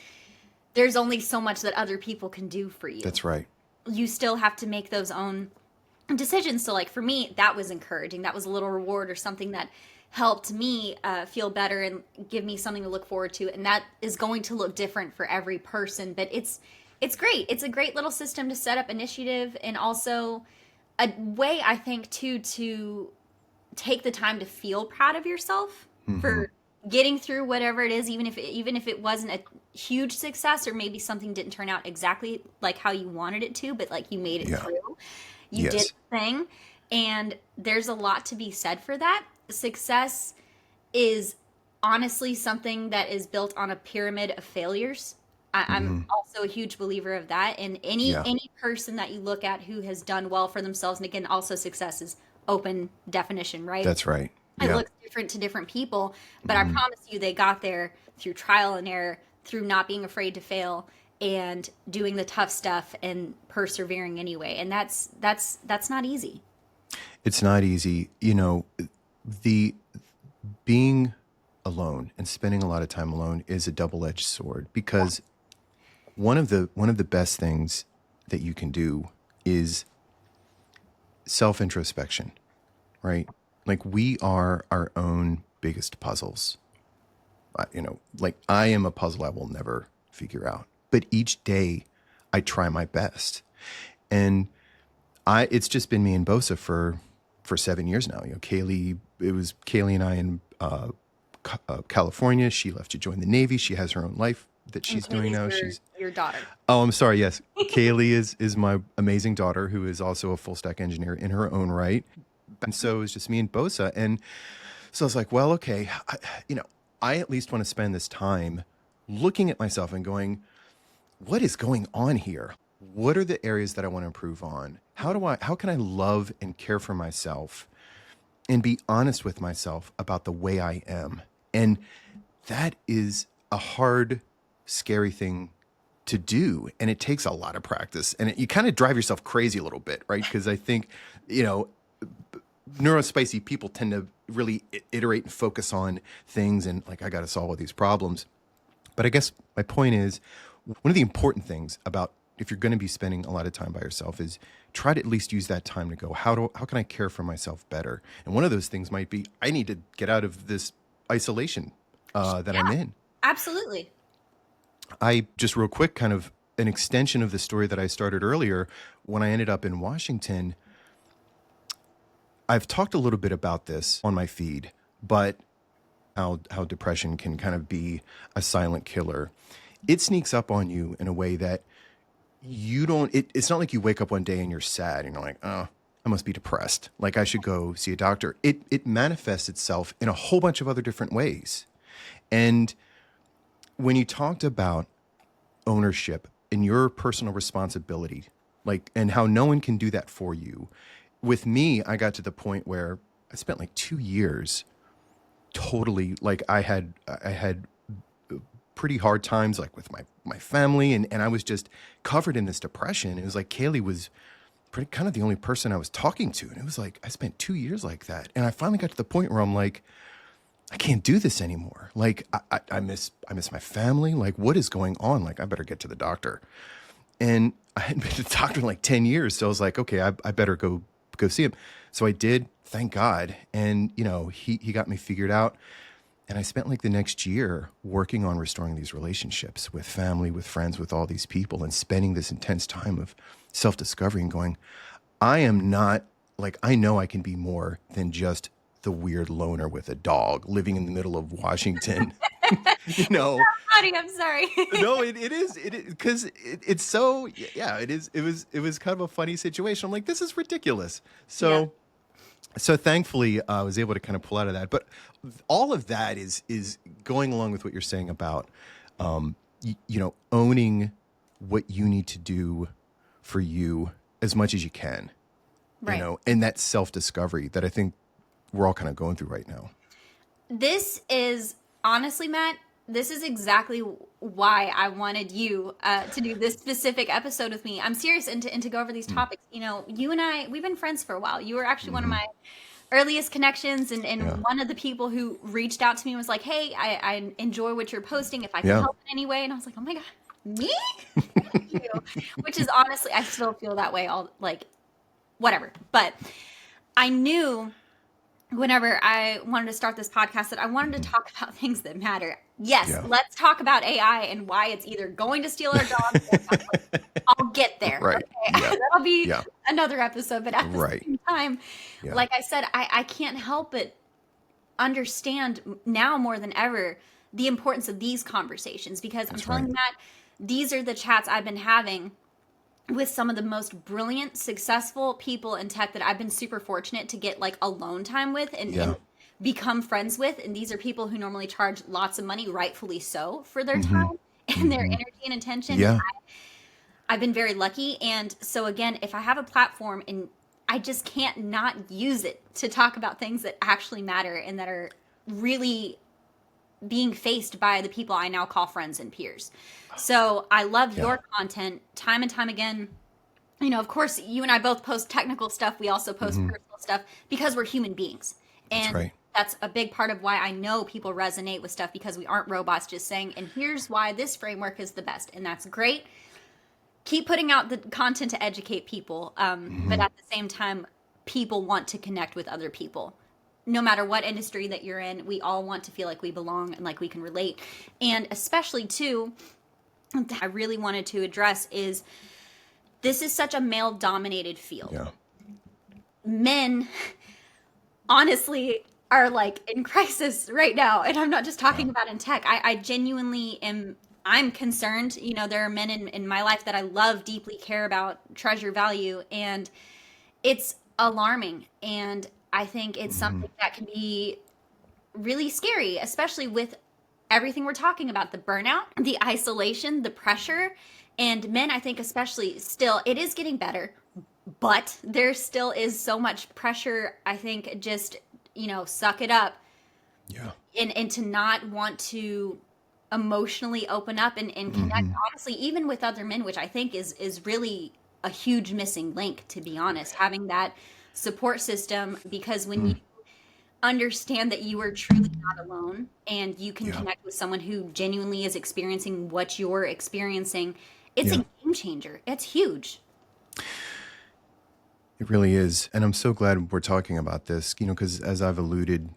there's only so much that other people can do for you. That's right. You still have to make those own decisions. So, like, for me, that was encouraging. That was a little reward or something that helped me feel better and give me something to look forward to. And that is going to look different for every person, but it's great. It's a great little system to set up initiative, and also a way, I think, too, to take the time to feel proud of yourself Hmm. for getting through whatever it is, even if it wasn't a huge success, or maybe something didn't turn out exactly like how you wanted it to, but like you made it Yeah. through. You did Yes. the thing. And there's a lot to be said for that. Success is honestly something that is built on a pyramid of failures. I'm Hmm. also a huge believer of that. And Yeah. any person that you look at who has done well for themselves, and again, also success is open definition, right? That's right. It Yeah. looks different to different people, but I Hmm. promise you, they got there through trial and error, through not being afraid to fail and doing the tough stuff and persevering anyway. And that's not easy. It's not easy. You know, the being alone and spending a lot of time alone is a double-edged sword, because one of the best things that you can do is self-introspection, right? Like, we are our own biggest puzzles. Like, I am a puzzle I will never figure out. But each day I try my best. And it's just been me and Bosa for 7 years now. It was Kaylee and I in California. She left to join the Navy. She has her own life that And she's doing now. Kaylee's your daughter. Oh, I'm sorry. Yes. Kaylee is my amazing daughter, who is also a full stack engineer in her own right. And so it was just me and Bosa. And so I was like, well, okay, I at least want to spend this time looking at myself and going, what is going on here? What are the areas that I want to improve on? How can I love and care for myself and be honest with myself about the way I am? And that is a hard, scary thing to do. And it takes a lot of practice, and you kind of drive yourself crazy a little bit, right? Because I think, neurospicy people tend to really iterate and focus on things and, like, I got to solve all these problems. But I guess my point is, one of the important things about, if you're going to be spending a lot of time by yourself, is try to at least use that time to go, how can I care for myself better? And one of those things might be, I need to get out of this isolation that I'm Yeah, in. absolutely. I just, real quick, kind of an extension of the story that I started earlier. When I ended up in Washington, I've talked a little bit about this on my feed, but how depression can kind of be a silent killer. It sneaks up on you in a way that you don't, it's not like you wake up one day and you're sad and you're like, oh, I must be depressed, like I should go see a doctor. It manifests itself in a whole bunch of other different ways. And when you talked about ownership and your personal responsibility, like, and how no one can do that for you. With me, I got to the point where I spent like 2 years totally, like, I had pretty hard times, like with my family, and I was just covered in this depression. It was like Kaylee was pretty kind of the only person I was talking to, and it was like I spent 2 years like that, and I finally got to the point where I'm like, I can't do this anymore. Like I miss my family. Like, what is going on? Like, I better get to the doctor. And I hadn't been to the doctor in like 10 years. So I was like, okay, I better go see him. So I did, thank God. And, he got me figured out. And I spent like the next year working on restoring these relationships with family, with friends, with all these people, and spending this intense time of self-discovery and going, I am not, like, I know I can be more than just the weird loner with a dog living in the middle of Washington. Honey, I'm sorry. No, it is because it's so, yeah, it was kind of a funny situation. I'm like, this is ridiculous. So thankfully I was able to kind of pull out of that. But all of that is going along with what you're saying about owning what you need to do for you as much as you can. Right. And that self-discovery that I think we're all kind of going through right now. This is, honestly, Matt, this is exactly why I wanted you to do this specific episode with me. I'm serious, and to go over these topics. You and I, we've been friends for a while. You were actually one of my earliest connections, and one of the people who reached out to me was like, hey, I enjoy what you're posting. If I can help in any way. And I was like, oh my God, me? Thank you. Which is, honestly, I still feel that way, whatever. But I knew whenever I wanted to start this podcast that I wanted to talk about things that matter. Yes, let's talk about AI and why it's either going to steal our jobs or not. I'll get there. Right. Okay? Yeah. That'll be another episode. But at the same time, Yeah. like I said, I can't help but understand now more than ever the importance of these conversations, because I'm telling you, Matt, these are the chats I've been having with some of the most brilliant, successful people in tech that I've been super fortunate to get like alone time with and become friends with. And these are people who normally charge lots of money, rightfully so, for their time and their energy and attention. Yeah. I've been very lucky. And so again, if I have a platform and I just can't not use it to talk about things that actually matter and that are really being faced by the people I now call friends and peers. So I love your content time and time again. Of course, you and I both post technical stuff. We also post personal stuff because we're human beings. And that's a big part of why I know people resonate with stuff, because we aren't robots just saying, and here's why this framework is the best. And that's great. Keep putting out the content to educate people. But at the same time, people want to connect with other people. No matter what industry that you're in, we all want to feel like we belong and like we can relate. And especially, too, that I really wanted to address is this is such a male-dominated field. Yeah. Men, honestly, are like in crisis right now. And I'm not just talking about in tech. I genuinely I'm concerned. There are men in my life that I love, deeply care about, treasure, value, and it's alarming. And I think it's something that can be really scary, especially with everything we're talking about, the burnout, the isolation, the pressure. And men, I think especially, still, it is getting better, but there still is so much pressure. I think just, suck it up. Yeah. And to not want to emotionally open up and connect, honestly, even with other men, which I think is really a huge missing link, to be honest, having that support system, because when you understand that you are truly not alone and you can connect with someone who genuinely is experiencing what you're experiencing, it's a game changer. It's huge. It really is. And I'm so glad we're talking about this, because as I've alluded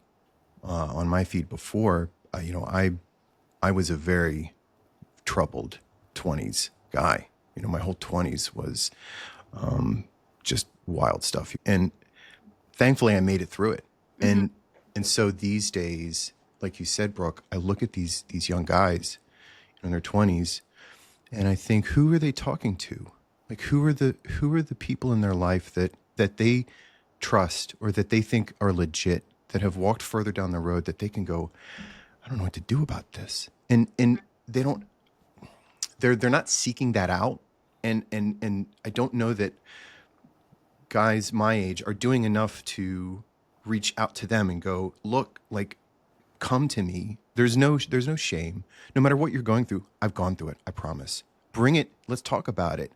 on my feed before, I was a very troubled 20s guy. My whole 20s was just wild stuff. And thankfully I made it through it. And so these days, like you said, Brooke, I look at these young guys in their 20s and I think, who are they talking to? Like, who are the people in their life that they trust or that they think are legit, that have walked further down the road that they can go, I don't know what to do about this. And they don't, they're not seeking that out. And I don't know that guys my age are doing enough to reach out to them and go, look, like, come to me. There's no shame. No matter what you're going through, I've gone through it. I promise. Bring it. Let's talk about it.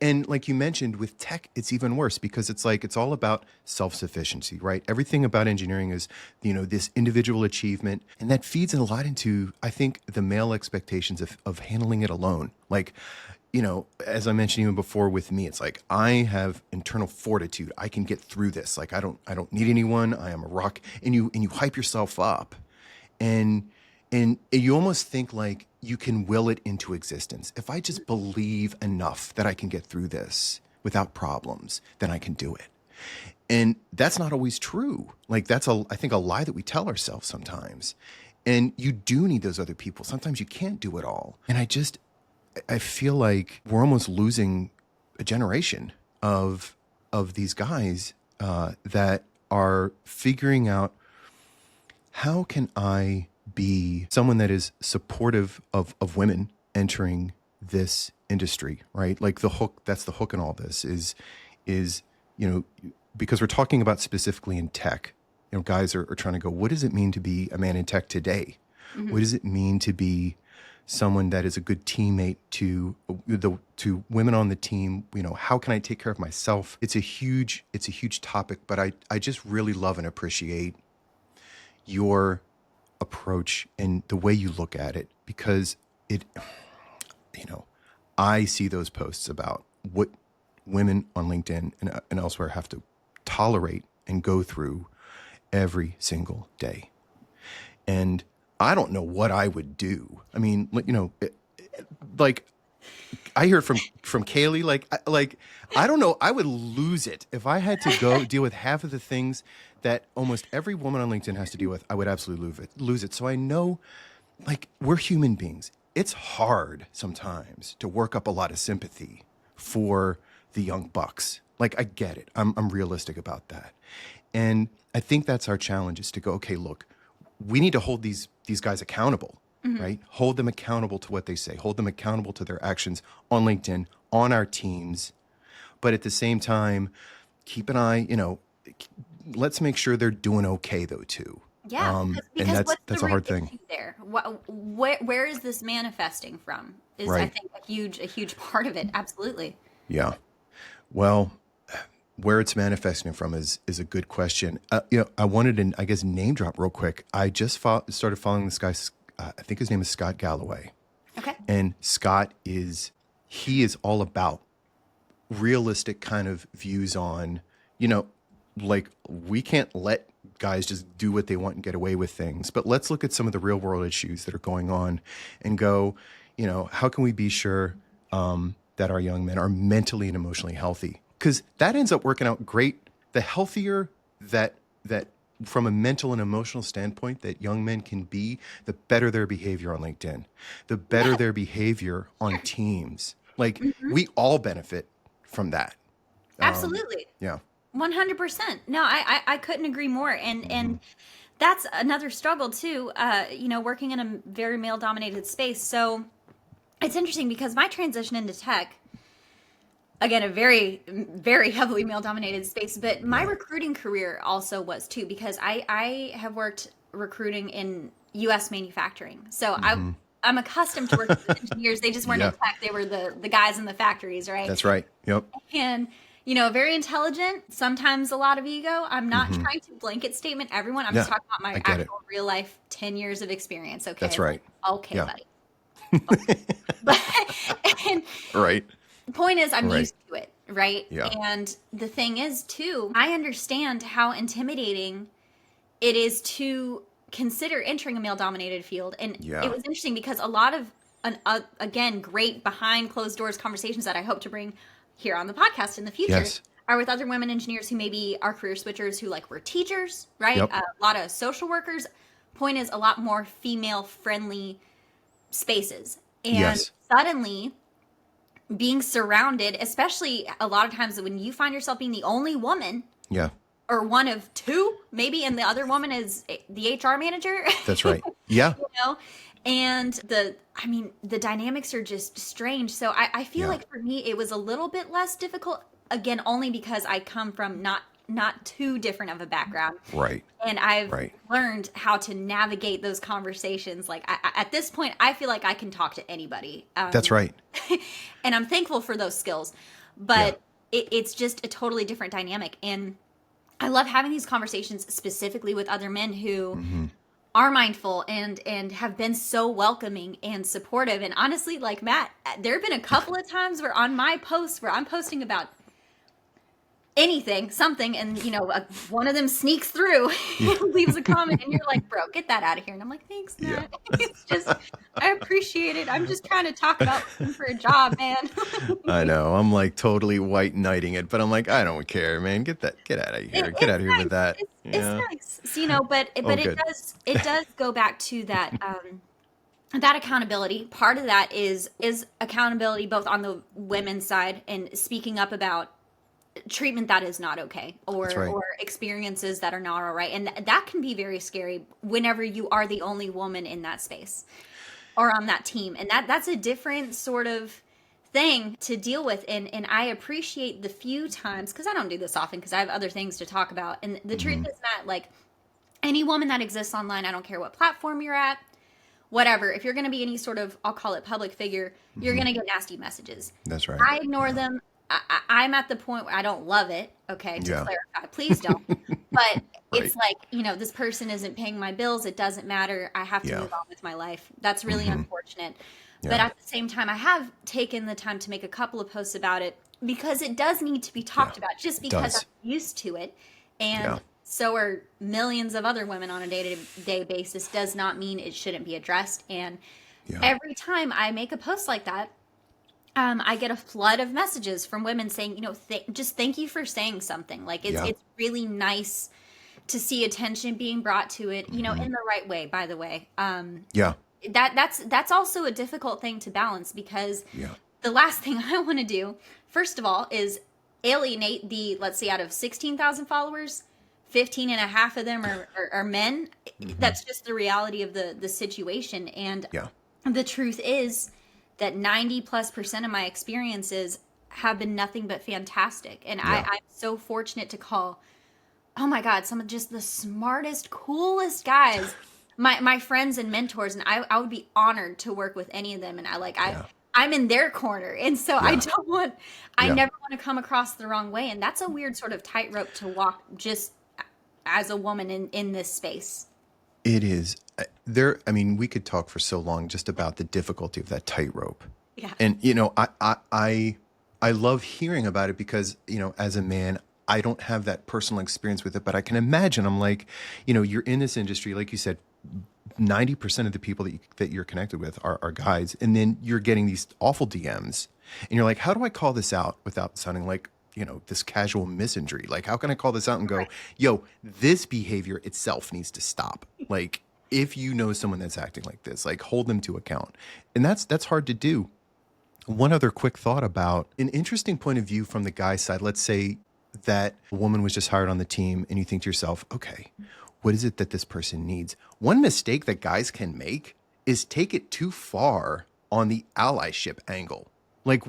And like you mentioned with tech, it's even worse because it's like, it's all about self-sufficiency, right? Everything about engineering is, this individual achievement. And that feeds a lot into, I think, the male expectations of handling it alone. Like, as I mentioned even before with me, it's like, I have internal fortitude. I can get through this. Like, I don't need anyone. I am a rock. And you hype yourself up. And you almost think like you can will it into existence. If I just believe enough that I can get through this without problems, then I can do it. And that's not always true. Like that's I think a lie that we tell ourselves sometimes. And you do need those other people. Sometimes you can't do it all. And I feel like we're almost losing a generation of these guys that are figuring out, how can I be someone that is supportive of women entering this industry, right? Like that's the hook in all this is, because we're talking about specifically in tech, guys are trying to go, what does it mean to be a man in tech today? Mm-hmm. What does it mean to be someone that is a good teammate to women on the team? How can I take care of myself? It's a huge topic, but I just really love and appreciate your approach and the way you look at it, because I see those posts about what women on LinkedIn and elsewhere have to tolerate and go through every single day. And I don't know what I would do. I mean, like I hear from Kaylee, like I don't know, I would lose it if I had to go deal with half of the things that almost every woman on LinkedIn has to deal with. I would absolutely lose it. So I know, like, we're human beings. It's hard sometimes to work up a lot of sympathy for the young bucks. Like, I get it. I'm realistic about that. And I think that's our challenge, is to go, okay, look, we need to hold these guys accountable, mm-hmm. right? Hold them accountable to what they say. Hold them accountable to their actions on LinkedIn, on our teams. But at the same time, keep an eye, let's make sure they're doing okay though too. Yeah, because and that's a hard thing. There, where is this manifesting from? Is right. I think a huge part of it. Absolutely. Yeah. Well, where it's manifesting from is a good question. I wanted to, I guess, name drop real quick. I just started following this guy. I think his name is Scott Galloway. Okay. And Scott is all about realistic kind of views on, like, we can't let guys just do what they want and get away with things, but let's look at some of the real world issues that are going on and go, how can we be sure that our young men are mentally and emotionally healthy? Because that ends up working out great. The healthier that from a mental and emotional standpoint that young men can be, the better their behavior on LinkedIn, the better their behavior on teams. Like, mm-hmm. we all benefit from that. Absolutely. Yeah. 100%. No, I couldn't agree more. And mm-hmm. and that's another struggle too, working in a very male dominated space. So it's interesting because my transition into tech, again, a very, very heavily male dominated space, but my recruiting career also was too, because I have worked recruiting in US manufacturing. So mm-hmm. I'm accustomed to working with engineers. They just weren't in tech. They were the guys in the factories, right? That's right. Yep. And very intelligent, sometimes a lot of ego. I'm not mm-hmm. trying to blanket statement everyone. I'm just talking about my actual real life 10 years of experience. Okay. That's right. Okay, buddy. Okay. Right. The point is, I'm used to it, right? Yeah. And the thing is, too, I understand how intimidating it is to consider entering a male-dominated field. And it was interesting because a lot of, again, great behind closed doors conversations that I hope to bring here on the podcast in the future are with other women engineers who maybe are career switchers who were teachers, right? Yep. A lot of social workers. Point is, a lot more female-friendly spaces. And suddenly being surrounded, especially a lot of times when you find yourself being the only woman, or one of two, maybe, and the other woman is the HR manager. That's right. Yeah. you know? And the dynamics are just strange. So I feel Yeah. like for me, it was a little bit less difficult, again, only because I come from not too different of a background. Right. And I've Right. learned how to navigate those conversations. Like at this point, I feel like I can talk to anybody. That's right. And I'm thankful for those skills. Yeah. But it's just a totally different dynamic. And I love having these conversations specifically with other men who Hmm. are mindful and have been so welcoming and supportive. And honestly, like Matt, there have been a couple of times where on my posts where I'm posting about anything, something, and one of them sneaks through Yeah. and leaves a comment, and you're like, "Bro, get that out of here." And I'm like, "Thanks, Yeah. Matt." It's just, I appreciate it. I'm just trying to talk about looking for a job, man. I know. I'm like totally white knighting it, but I'm like, I don't care, man. Get out of here. Get It's out of here with nice. that. It's Yeah. nice, but Oh, it good. does go back to that that accountability. Part of that is accountability both on the women's side and speaking up about treatment that is not okay, That's right. or experiences that are not all right, and that can be very scary whenever you are the only woman in that space or on that team, and that's a different sort of thing to deal with. And I appreciate the few times, because I don't do this often because I have other things to talk about, and the truth Hmm. is that, like, any woman that exists online, I don't care what platform you're at, whatever, if you're going to be any sort of, I'll call it, public figure, you're Hmm. going to get nasty messages. That's right. I ignore Yeah. them. I'm at the point where I don't love it. Okay, to Yeah. clarify, please don't. But Right. it's like, this person isn't paying my bills. It doesn't matter. I have to Yeah. move on with my life. That's really Hmm. unfortunate. But Yeah. at the same time, I have taken the time to make a couple of posts about it because it does need to be Yeah. talked about, just It because does. I'm used to it. Yeah. And so are millions of other women on a day-to-day basis. Does not mean it shouldn't be addressed. And Yeah. every time I make a post like that, I get a flood of messages from women saying, just thank you for saying something. Like Yeah. it's really nice to see attention being brought to it, Hmm. in the right way, by the way. Yeah. That's also a difficult thing to balance, because Yeah. the last thing I want to do, first of all, is alienate let's say, out of 16,000 followers, 15 and a half of them are men. Hmm. That's just the reality of the situation. And Yeah. the truth is that 90+% of my experiences have been nothing but fantastic. And Yeah. I'm so fortunate to call, oh my God, some of just the smartest, coolest guys, my friends and mentors. And I would be honored to work with any of them. And Yeah. I'm in their corner. And so Yeah. I Yeah. never want to come across the wrong way. And that's a weird sort of tightrope to walk, just as a woman in this space. It is there. I mean, we could talk for so long just about the difficulty of that tightrope. Yeah. And I love hearing about it because, as a man, I don't have that personal experience with it, but I can imagine. I'm like, you're in this industry, like you said, 90% of the people that you're connected with are guys, and then you're getting these awful DMs, and you're like, how do I call this out without sounding like, this casual misandry? Like, how can I call this out and go, Right. yo, this behavior itself needs to stop. Like, if you know someone that's acting like this, like, hold them to account, and that's hard to do. One other quick thought about an interesting point of view from the guy's side. Let's say that a woman was just hired on the team and you think to yourself, okay, what is it that this person needs? One mistake that guys can make is take it too far on the allyship angle. Like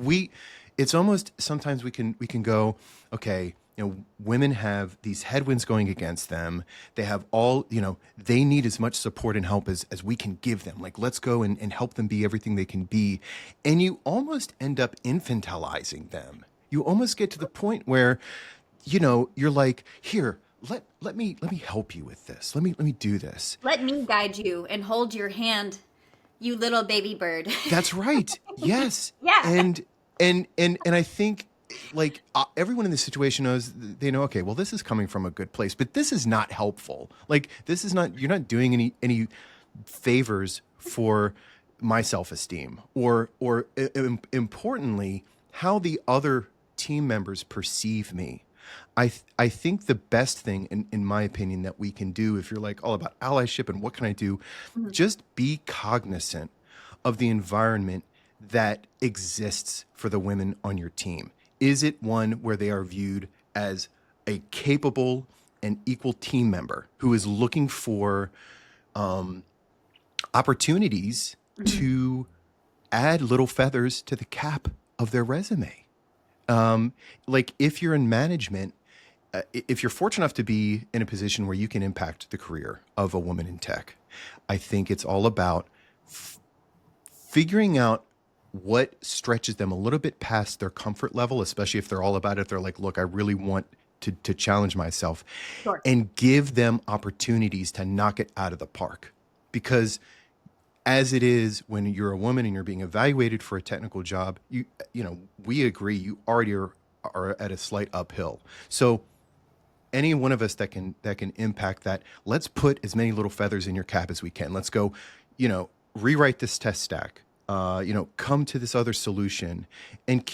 it's almost sometimes we can go, okay, women have these headwinds going against them. They have all, they need as much support and help as we can give them. Like, let's go and help them be everything they can be. And you almost end up infantilizing them. You almost get to the point where, you're like, here, let me help you with this. Let me do this. Let me guide you and hold your hand, you little baby bird. That's right. Yes. Yeah. And I think, like, everyone in this situation knows, they know, okay, well, this is coming from a good place, but this is not helpful. Like, this is not, you're not doing any favors for my self-esteem or importantly, how the other team members perceive me. I think the best thing, in my opinion, that we can do, if you're like all about allyship and what can I do, Mhm. just be cognizant of the environment that exists for the women on your team. Is it one where they are viewed as a capable and equal team member who is looking for opportunities to add little feathers to the cap of their resume. Like if you're in management, if you're fortunate enough to be in a position where you can impact the career of a woman in tech, I think it's all about figuring out what stretches them a little bit past their comfort level, especially if they're all about it. They're like, look, I really want to challenge myself, Sure. and give them opportunities to knock it out of the park. Because as it is, when you're a woman and you're being evaluated for a technical job, we agree you already are at a slight uphill. So any one of us that can impact that, let's put as many little feathers in your cap as we can. Let's go, rewrite this test stack, come to this other solution, and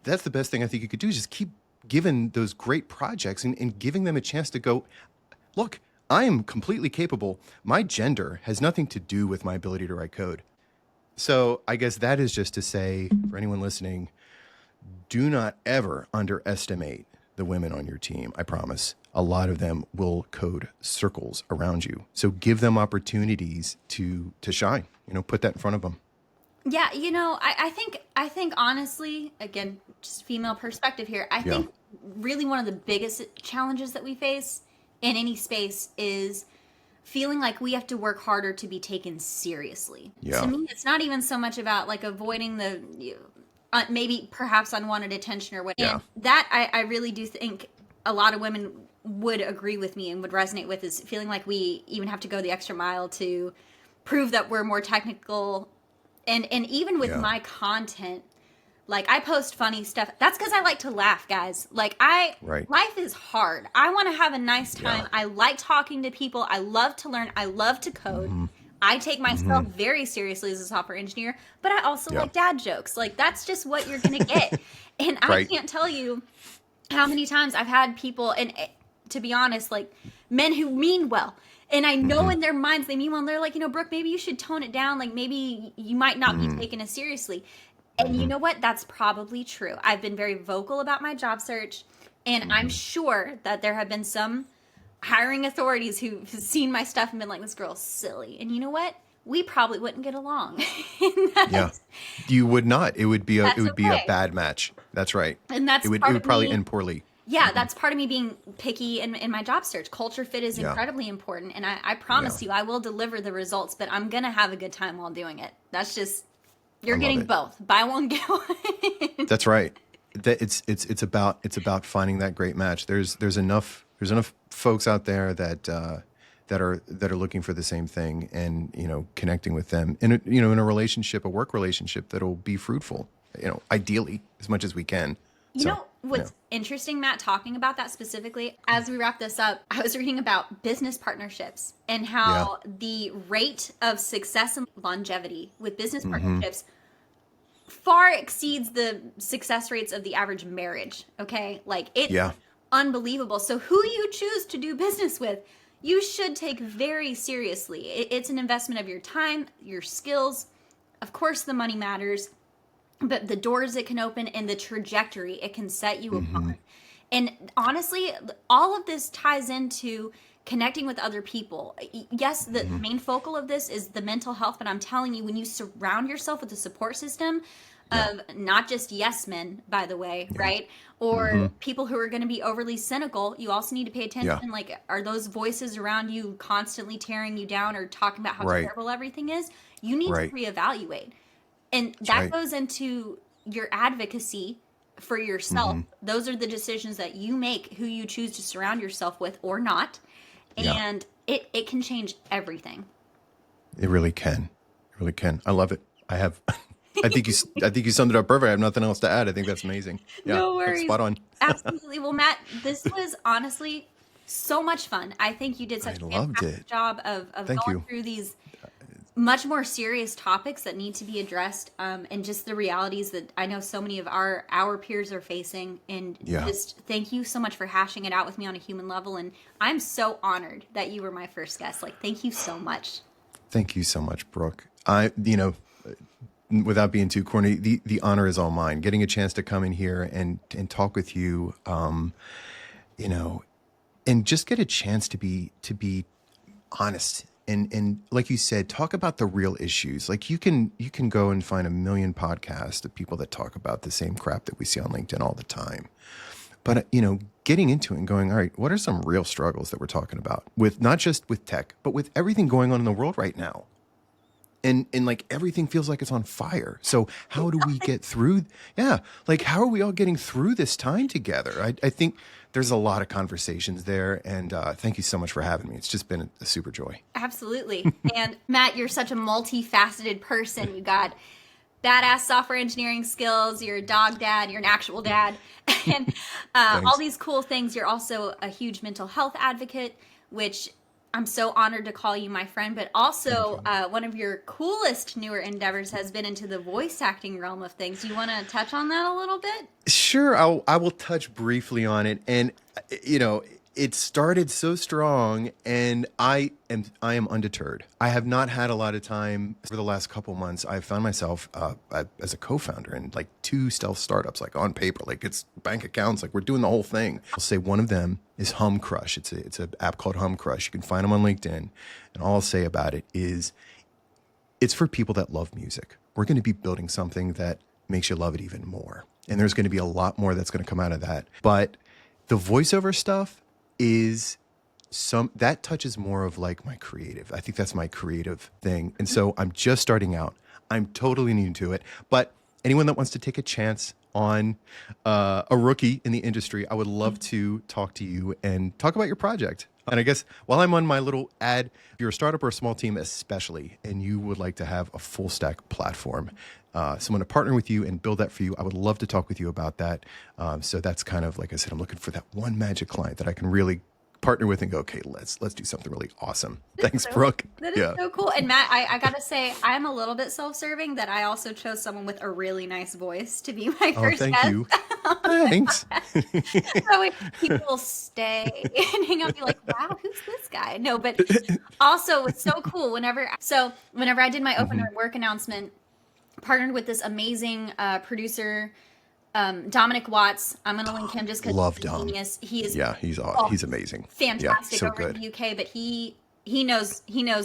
that's the best thing I think you could do, is just keep giving those great projects and giving them a chance to go, look, I am completely capable. My gender has nothing to do with my ability to write code. So I guess that is just to say, for anyone listening, do not ever underestimate the women on your team. I promise. A lot of them will code circles around you. So give them opportunities to shine. Put that in front of them. Yeah, I think honestly, again, just female perspective here, I think really one of the biggest challenges that we face in any space is feeling like we have to work harder to be taken seriously. Yeah. To me, it's not even so much about like avoiding the maybe perhaps unwanted attention or what. Yeah. And that I really do think a lot of women would agree with me and would resonate with, is feeling like we even have to go the extra mile to prove that we're more technical. And even with my content, like I post funny stuff. That's because I like to laugh, guys. Like life is hard. I want to have a nice time. Yeah. I like talking to people. I love to learn. I love to code. I take myself very seriously as a software engineer, but I also like dad jokes. Like that's just what you're going to get. And I can't tell you how many times I've had people, and to be honest, like men who mean well. And I know in their minds they mean well, and they're like, Brooke, maybe you should tone it down. Like maybe you might not be taken as seriously. And you know what? That's probably true. I've been very vocal about my job search, and I'm sure that there have been some hiring authorities who've seen my stuff and been like, this girl's silly. And you know what? We probably wouldn't get along. You would not. It would be be a bad match. That's right. And that's it would probably end poorly. Yeah, that's part of me being picky in my job search. Culture fit is incredibly important. And I promise you, I will deliver the results, but I'm going to have a good time while doing it. That's just, you're getting both. Buy one, get one. That's right. It's about finding that great match. There's enough folks out there that are looking for the same thing, and connecting with them in a relationship, a work relationship that'll be fruitful. Ideally as much as we can. What's interesting, Matt, talking about that specifically, as we wrap this up, I was reading about business partnerships and how the rate of success and longevity with business partnerships far exceeds the success rates of the average marriage. Okay. Like it's unbelievable. So who you choose to do business with, you should take very seriously. It's an investment of your time, your skills. Of course, the money matters, but the doors it can open and the trajectory it can set you upon. And honestly, all of this ties into connecting with other people. Yes, the main focal of this is the mental health, but I'm telling you, when you surround yourself with a support system of not just yes men, by the way, right? Or people who are going to be overly cynical, you also need to pay attention. Like, are those voices around you constantly tearing you down or talking about how terrible everything is? You need to reevaluate. And that goes into your advocacy for yourself. Those are the decisions that you make, who you choose to surround yourself with or not. And it can change everything. It really can. It really can. I love it. I think you summed it up perfect. I have nothing else to add. I think that's amazing. Yeah, no worries. Spot on. Absolutely. Well, Matt, this was honestly so much fun. I think you did such a fantastic job of going through these much more serious topics that need to be addressed, and just the realities that I know so many of our peers are facing. And just thank you so much for hashing it out with me on a human level. And I'm so honored that you were my first guest. Like, thank you so much. Thank you so much, Brooke. Without being too corny, the honor is all mine. Getting a chance to come in here and talk with you, and just get a chance to be honest And like you said, talk about the real issues. Like you can go and find a million podcasts of people that talk about the same crap that we see on LinkedIn all the time. But, getting into it and going, all right, what are some real struggles that we're talking about with not just with tech, but with everything going on in the world right now? And like everything feels like it's on fire. So how do we get through? Yeah. Like how are we all getting through this time together? I think there's a lot of conversations there. And thank you so much for having me. It's just been a super joy. Absolutely. And Matt, you're such a multifaceted person. You got badass software engineering skills. You're a dog dad. You're an actual dad. And all these cool things. You're also a huge mental health advocate, which I'm so honored to call you my friend, but also one of your coolest newer endeavors has been into the voice acting realm of things. Do you want to touch on that a little bit? Sure. I will touch briefly on it. And, it started so strong and I am undeterred. I have not had a lot of time for the last couple months. I found myself as a co-founder in like 2 stealth startups, like on paper, like it's bank accounts, like we're doing the whole thing. I'll say one of them is Hum Crush. It's an app called Hum Crush. You can find them on LinkedIn. And all I'll say about it is it's for people that love music. We're going to be building something that makes you love it even more. And there's going to be a lot more that's going to come out of that. But the voiceover stuff is that touches more of like my creative. I think that's my creative thing. And so I'm just starting out. I'm totally new to it. But anyone that wants to take a chance on a rookie in the industry, I would love to talk to you and talk about your project. And I guess while I'm on my little ad, if you're a startup or a small team especially, and you would like to have a full stack platform, someone to partner with you and build that for you, I would love to talk with you about that. So that's kind of, like I said, I'm looking for that one magic client that I can really partner with and go, okay, let's do something really awesome. Thanks, Brooke. That is so cool. And Matt, I gotta say, I'm a little bit self-serving that I also chose someone with a really nice voice to be my first thank guest. you. Thanks. So people stay and hang out and be like, wow, who's this guy? No, but also it's so cool whenever I did my open work announcement, partnered with this amazing producer, Dominic Watts. I'm going to link him just because he's a genius. He is, he's amazing. Fantastic so over good. in the UK, but he knows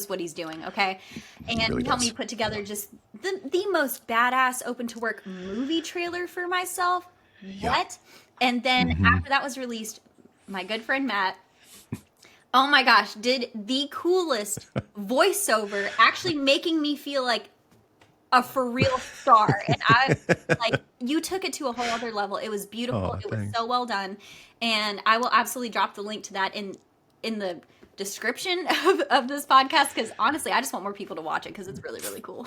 what he's doing. Okay. And really he helped does. me put together just the most badass open to work movie trailer for myself. What? And then after that was released, my good friend Matt, oh my gosh, did the coolest voiceover, actually making me feel like a for real star. And I like, you took it to a whole other level. It was beautiful. It was so well done. And I will absolutely drop the link to that in the description of this podcast, because honestly, I just want more people to watch it because it's really, really cool.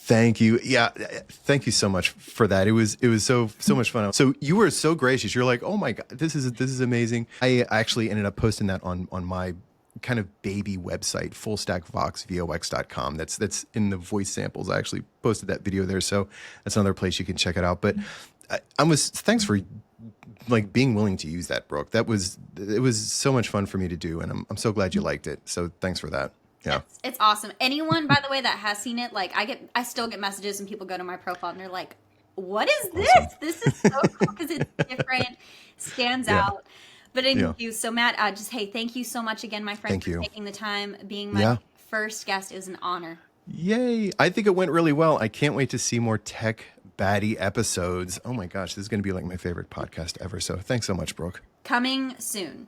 Thank you. Yeah. Thank you so much for that. It was so much fun. So you were so gracious. You're like, oh my God, this is amazing. I actually ended up posting that on my kind of baby website, fullstackvoxvox.com. That's in the voice samples. I actually posted that video there. So that's another place you can check it out. But thanks for like being willing to use that, Brooke. It was so much fun for me to do. And I'm so glad you liked it. So thanks for that. Yeah. It's awesome. Anyone, by the way, that has seen it, like I still get messages and people go to my profile and they're like, what is this? Awesome. This is so cool because it's different, stands out. But anyway, so Matt, thank you so much again, my friend, for taking the time. Being my first guest is an honor. Yay. I think it went really well. I can't wait to see more Tech Baddie episodes. Oh my gosh, this is going to be like my favorite podcast ever. So thanks so much, Brooke. Coming soon.